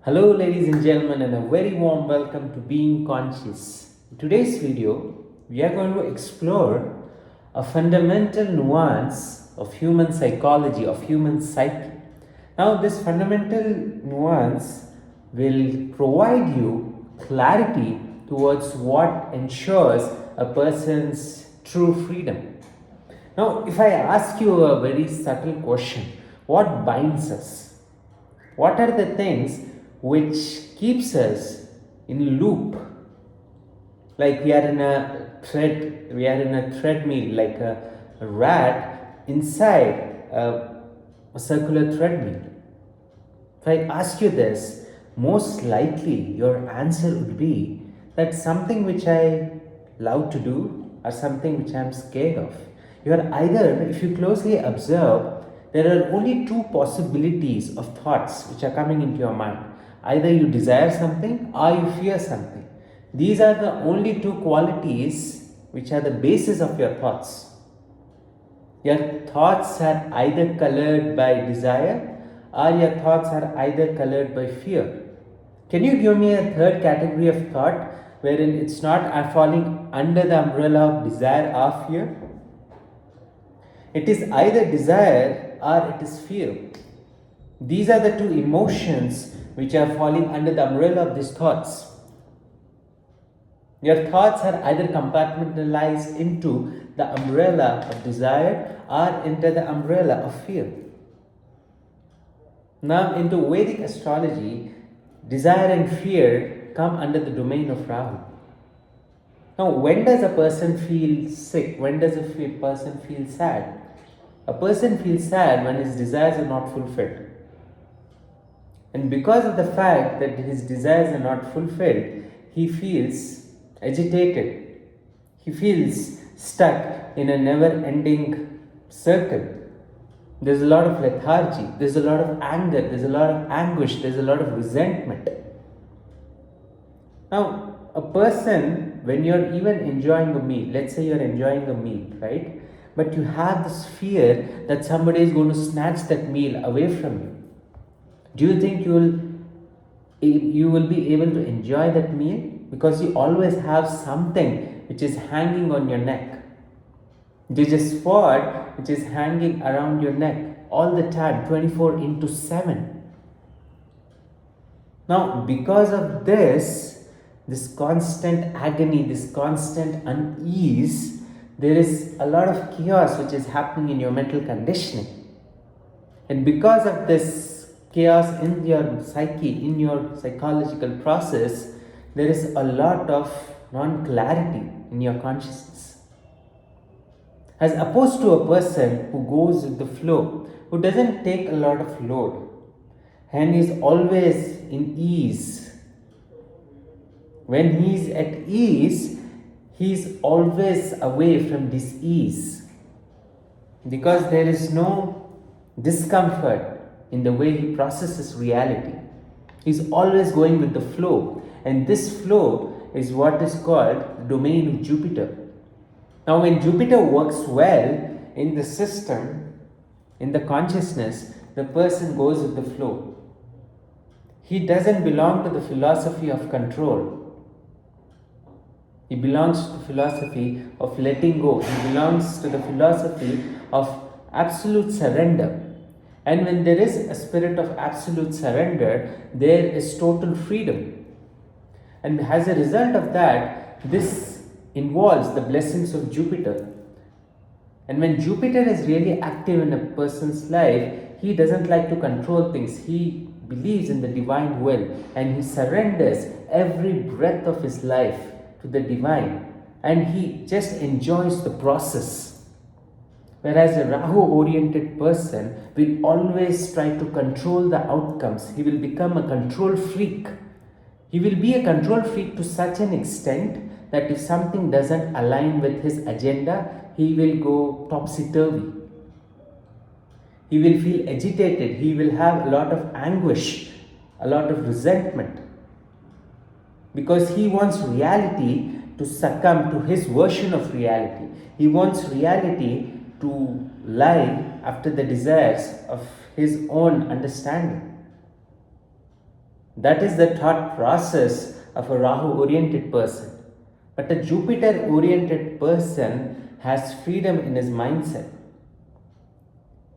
Hello, ladies and gentlemen, and a very warm welcome to Being Conscious. In today's video, we are going to explore a fundamental nuance of human psychology, of human psyche. Now, this fundamental nuance will provide you clarity towards what ensures a person's true freedom. Now, if I ask you a very subtle question, what binds us? What are the things which keeps us in loop? Like we are in a treadmill, like a rat inside a circular treadmill. If I ask you this, most likely your answer would be that something which I love to do or something which I am scared of. You are either, if you closely observe, there are only two possibilities of thoughts which are coming into your mind. Either you desire something or you fear something. These are the only two qualities which are the basis of your thoughts. Your thoughts are either colored by desire or your thoughts are either colored by fear. Can you give me a third category of thought wherein it's not falling under the umbrella of desire or fear? It is either desire or it is fear. These are the two emotions which are falling under the umbrella of these thoughts. Your thoughts are either compartmentalized into the umbrella of desire or into the umbrella of fear. Now, into Vedic astrology, desire and fear come under the domain of Rahu. Now, when does a person feel sick? When does a person feel sad? A person feels sad when his desires are not fulfilled. And because of the fact that his desires are not fulfilled, he feels agitated. He feels stuck in a never-ending circle. There's a lot of lethargy, there's a lot of anger, there's a lot of anguish, there's a lot of resentment. Now, a person, when you're even enjoying a meal, let's say you're enjoying a meal, right? But you have this fear that somebody is going to snatch that meal away from you. Do you think you will be able to enjoy that meal? Because you always have something which is hanging on your neck. There's a sword which is hanging around your neck all the time, 24/7. Now, because of this constant agony, this constant unease, there is a lot of chaos which is happening in your mental conditioning. And because of this chaos in your psyche, in your psychological process, there is a lot of non-clarity in your consciousness. As opposed to a person who goes with the flow, who doesn't take a lot of load, and is always in ease. When he's at ease, he's always away from dis-ease, because there is no discomfort in the way he processes reality. He's always going with the flow, and this flow is what is called the domain of Jupiter. Now, when Jupiter works well in the system, in the consciousness, the person goes with the flow. He doesn't belong to the philosophy of control. He belongs to the philosophy of letting go. He belongs to the philosophy of absolute surrender. And when there is a spirit of absolute surrender, there is total freedom. And as a result of that, this involves the blessings of Jupiter. And when Jupiter is really active in a person's life, he doesn't like to control things. He believes in the divine will, and he surrenders every breath of his life to the divine, and he just enjoys the process. Whereas a Rahu-oriented person will always try to control the outcomes. He will become a control freak. He will be a control freak to such an extent that if something doesn't align with his agenda, he will go topsy-turvy. He will feel agitated. He will have a lot of anguish, a lot of resentment, because he wants reality to succumb to his version of reality. He wants reality to lie after the desires of his own understanding. That is the thought process of a Rahu oriented person. But a Jupiter oriented person has freedom in his mindset.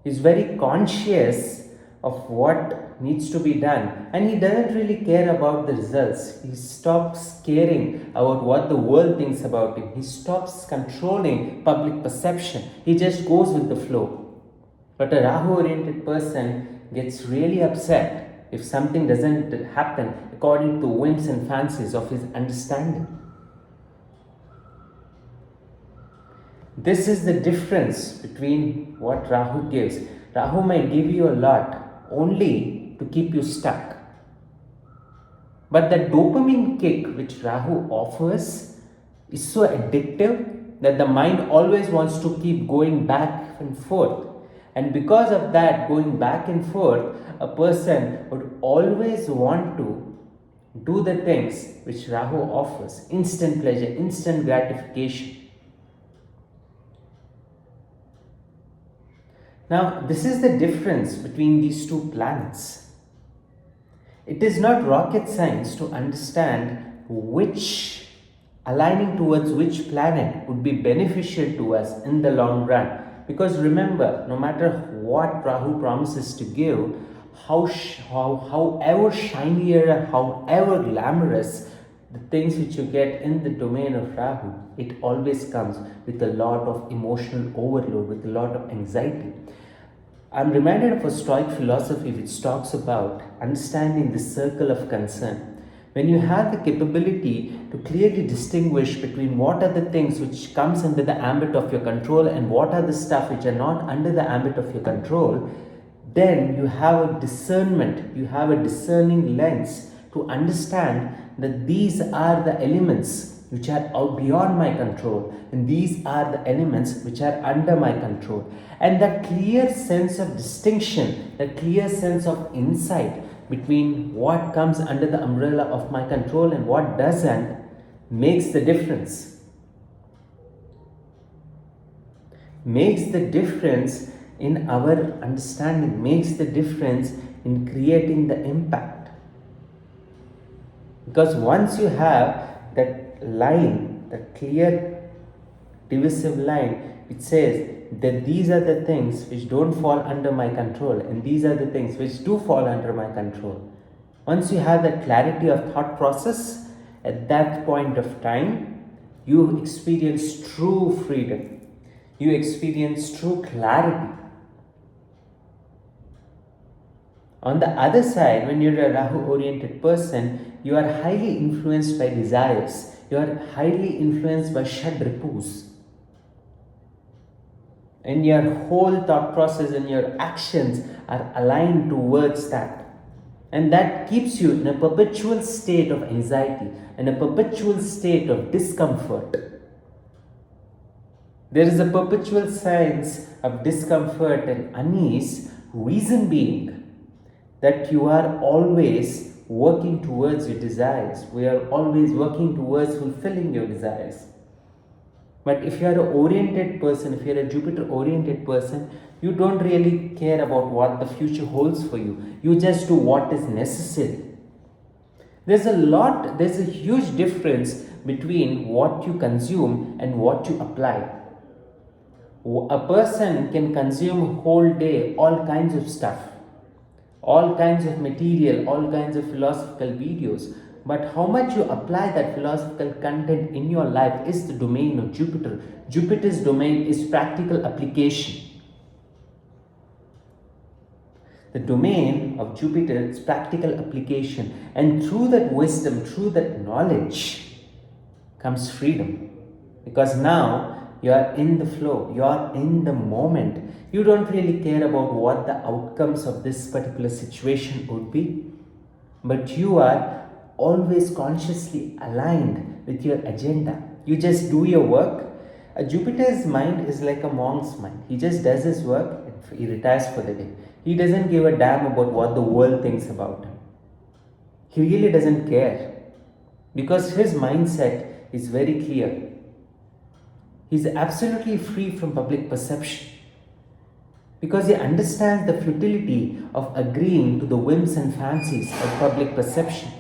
He's very conscious of what needs to be done, and he doesn't really care about the results. He stops caring about what the world thinks about him. He stops controlling public perception. He just goes with the flow. But a Rahu oriented person gets really upset if something doesn't happen according to whims and fancies of his understanding. This is the difference between what Rahu gives. Rahu might give you a lot only to keep you stuck. But the dopamine kick which Rahu offers is so addictive that the mind always wants to keep going back and forth. And because of that, going back and forth, a person would always want to do the things which Rahu offers: instant pleasure, instant gratification. Now, this is the difference between these two planets. It is not rocket science to understand which aligning towards which planet would be beneficial to us in the long run. Because remember, no matter what Rahu promises to give, however shinier, however glamorous the things which you get in the domain of Rahu, it always comes with a lot of emotional overload, with a lot of anxiety. I'm reminded of a Stoic philosophy which talks about understanding the circle of concern. When you have the capability to clearly distinguish between what are the things which comes under the ambit of your control and what are the stuff which are not under the ambit of your control, then you have a discernment, you have a discerning lens to understand that these are the elements which are out beyond my control, and these are the elements which are under my control. And that clear sense of distinction, that clear sense of insight between what comes under the umbrella of my control and what doesn't makes the difference. Makes the difference in our understanding, makes the difference in creating the impact. Because once you have that line, that clear divisive line, it says that these are the things which don't fall under my control and these are the things which do fall under my control. Once you have that clarity of thought process, at that point of time, you experience true freedom. You experience true clarity. On the other side, when you're a Rahu-oriented person, you are highly influenced by desires. You are highly influenced by Shadripus. And your whole thought process and your actions are aligned towards that. And that keeps you in a perpetual state of anxiety, in a perpetual state of discomfort. There is a perpetual sense of discomfort and unease, reason being that you are always working towards your desires. We are always working towards fulfilling your desires. But if you are an oriented person, if you are a Jupiter oriented person, you don't really care about what the future holds for you. You just do what is necessary. There's a huge difference between what you consume and what you apply. A person can consume whole day all kinds of stuff, all kinds of material, all kinds of philosophical videos. But how much you apply that philosophical content in your life is the domain of Jupiter. Jupiter's domain is practical application. The domain of Jupiter is practical application. And through that wisdom, through that knowledge, comes freedom. Because now you are in the flow, you are in the moment. You don't really care about what the outcomes of this particular situation would be. But you are always consciously aligned with your agenda. You just do your work. A Jupiter's mind is like a monk's mind. He just does his work and he retires for the day. He doesn't give a damn about what the world thinks about him. He really doesn't care because his mindset is very clear. He's absolutely free from public perception. because he understands the futility of agreeing to the whims and fancies of public perception.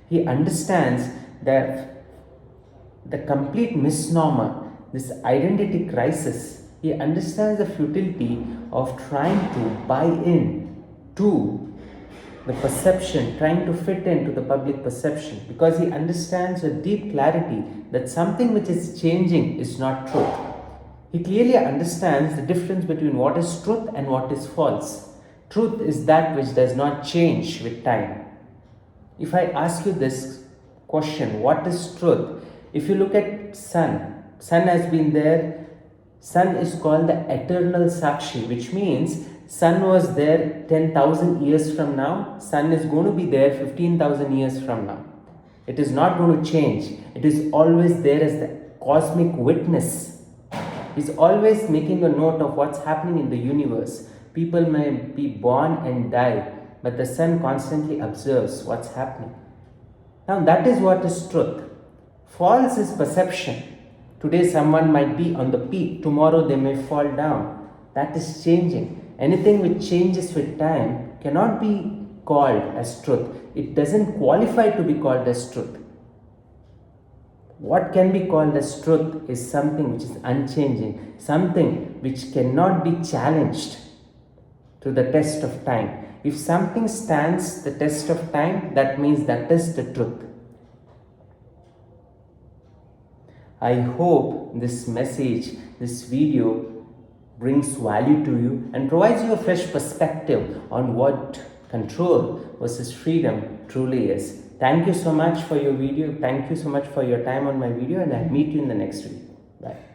He understands that the complete misnomer, this identity crisis, he understands the futility of trying to buy in to the perception, trying to fit into the public perception, because he understands with deep clarity that something which is changing is not truth. He clearly understands the difference between what is truth and what is false. Truth is that which does not change with time. If I ask you this question, what is truth? If you look at sun has been there. Sun is called the eternal Sakshi, which means sun was there 10,000 years from now. Sun is going to be there 15,000 years from now. It is not going to change. It is always there as the cosmic witness. He's always making a note of what's happening in the universe. People may be born and die, but the sun constantly observes what's happening. Now that is what is truth. False is perception. Today someone might be on the peak, tomorrow they may fall down. That is changing. Anything which changes with time cannot be called as truth. It doesn't qualify to be called as truth. What can be called as truth is something which is unchanging, something which cannot be challenged to the test of time. If something stands the test of time, that means that is the truth. I hope this message, this video brings value to you and provides you a fresh perspective on what control versus freedom truly is. Thank you so much for your video. Thank you so much for your time on my video, and I'll meet you in the next video. Bye.